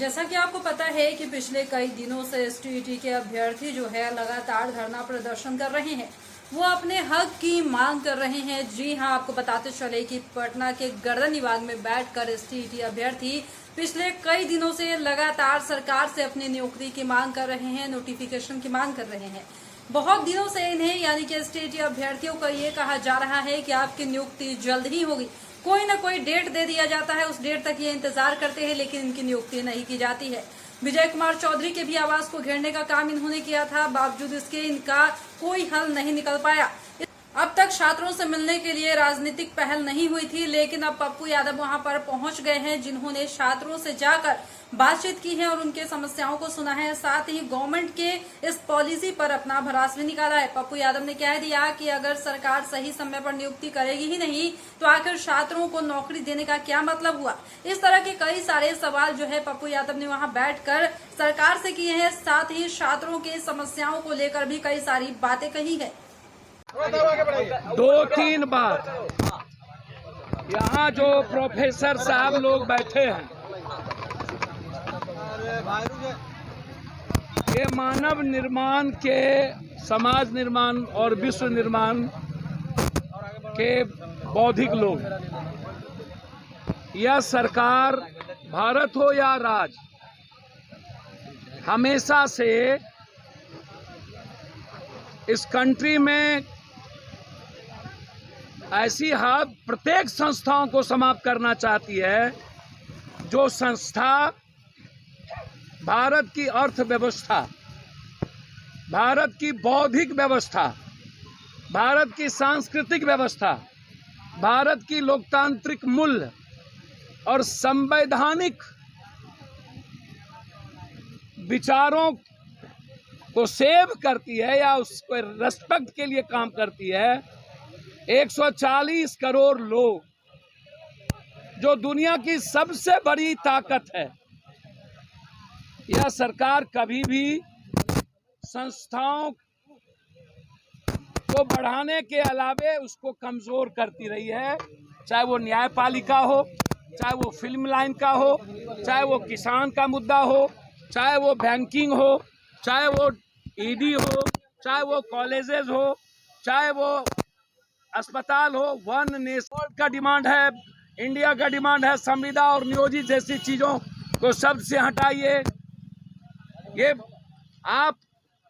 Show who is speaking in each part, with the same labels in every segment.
Speaker 1: जैसा कि आपको पता है कि पिछले कई दिनों से एसटीईटी के अभ्यर्थी जो है लगातार धरना प्रदर्शन कर रहे हैं। वो अपने हक की मांग कर रहे हैं। जी हां, आपको बताते चले कि पटना के गर्दनीबाग में बैठकर एसटीईटी अभ्यर्थी पिछले कई दिनों से लगातार सरकार से अपनी नियुक्ति की मांग कर रहे हैं, नोटिफिकेशन की मांग कर रहे हैं। बहुत दिनों से इन्हें यानी कि एसटीईटी अभ्यर्थियों को ये कहा जा रहा है कि आपकी नियुक्ति जल्द ही होगी। कोई न कोई डेट दे दिया जाता है, उस डेट तक ये इंतजार करते हैं, लेकिन इनकी नियुक्ति नहीं की जाती है। विजय कुमार चौधरी के भी आवास को घेरने का काम इन्होंने किया था, बावजूद इसके इनका कोई हल नहीं निकल पाया। अब तक छात्रों से मिलने के लिए राजनीतिक पहल नहीं हुई थी, लेकिन अब पप्पू यादव वहां पर पहुंच गए हैं, जिन्होंने छात्रों से जाकर बातचीत की है और उनके समस्याओं को सुना है। साथ ही गवर्नमेंट के इस पॉलिसी पर अपना भरोसा भी निकाला है। पप्पू यादव ने कह दिया कि अगर सरकार सही समय पर नियुक्ति करेगी ही नहीं तो आखिर छात्रों को नौकरी देने का क्या मतलब हुआ। इस तरह के कई सारे सवाल जो है पप्पू यादव ने वहां बैठकर सरकार से किए हैं। साथ ही छात्रों की समस्याओं को लेकर भी कई सारी बातें कही है।
Speaker 2: दो तीन बात यहाँ जो प्रोफेसर साहब लोग बैठे हैं, ये मानव निर्माण के, समाज निर्माण और विश्व निर्माण के बौद्धिक लोग। यह सरकार, भारत हो या राज्य, हमेशा से इस कंट्री में ऐसी प्रत्येक संस्थाओं को समाप्त करना चाहती है जो संस्था भारत की अर्थव्यवस्था, भारत की बौद्धिक व्यवस्था, भारत की सांस्कृतिक व्यवस्था, भारत की लोकतांत्रिक मूल्य और संवैधानिक विचारों को सेव करती है या उसको रेस्पेक्ट के लिए काम करती है। 140 करोड़ लोग, जो दुनिया की सबसे बड़ी ताकत है, यह सरकार कभी भी संस्थाओं को बढ़ाने के अलावे उसको कमजोर करती रही है। चाहे वो न्यायपालिका हो, चाहे वो फिल्म लाइन का हो, चाहे वो किसान का मुद्दा हो, चाहे वो बैंकिंग हो, चाहे वो ईडी हो, चाहे वो कॉलेजेस हो, चाहे वो अस्पताल हो। वन नेशन का डिमांड है, इंडिया का डिमांड है संविदा और नियोजित जैसी चीजों को शब्द से हटाइए। ये आप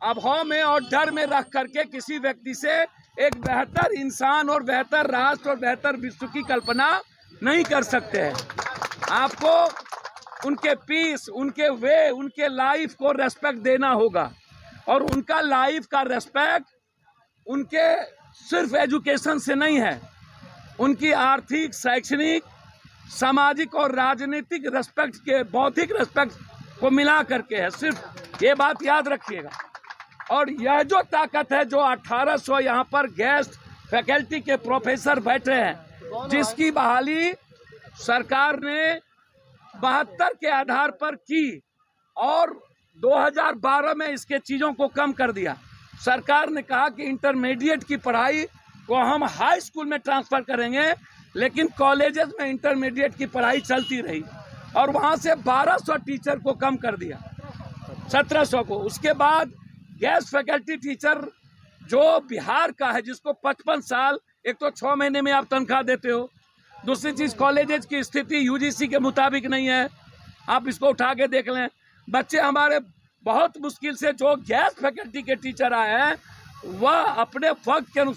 Speaker 2: अभाव में और डर में रख करके किसी व्यक्ति से एक बेहतर इंसान और बेहतर राष्ट्र और बेहतर विश्व की कल्पना नहीं कर सकते हैं। आपको उनके पीस, उनके वे, उनके लाइफ को रेस्पेक्ट देना होगा और उनका लाइफ का रेस्पेक्ट उनके सिर्फ एजुकेशन से नहीं है, उनकी आर्थिक, शैक्षणिक, सामाजिक और राजनीतिक रेस्पेक्ट के, बौद्धिक रेस्पेक्ट को मिला करके है। सिर्फ ये बात याद रखिएगा। और यह जो ताकत है, जो 1800 यहाँ पर गेस्ट फैकल्टी के प्रोफेसर बैठे हैं, जिसकी बहाली सरकार ने 72 के आधार पर की और 2012 में इसके चीज़ों को कम कर दिया। सरकार ने कहा कि इंटरमीडिएट की पढ़ाई को हम हाई स्कूल में ट्रांसफ़र करेंगे, लेकिन कॉलेजेस में इंटरमीडिएट की पढ़ाई चलती रही और वहाँ से 1200 टीचर को कम कर दिया, 1700 को। उसके बाद गेस्ट फैकल्टी टीचर जो बिहार का है, जिसको 55 साल, एक तो 6 महीने में आप तनख्वाह देते हो, दूसरी चीज़ कॉलेजेस की स्थिति यूजीसी के मुताबिक नहीं है, आप इसको उठा के देख लें। बच्चे हमारे बहुत मुश्किल से, जो गेस्ट फैकल्टी के टीचर आए हैं, वह अपने वक्त के अनुसार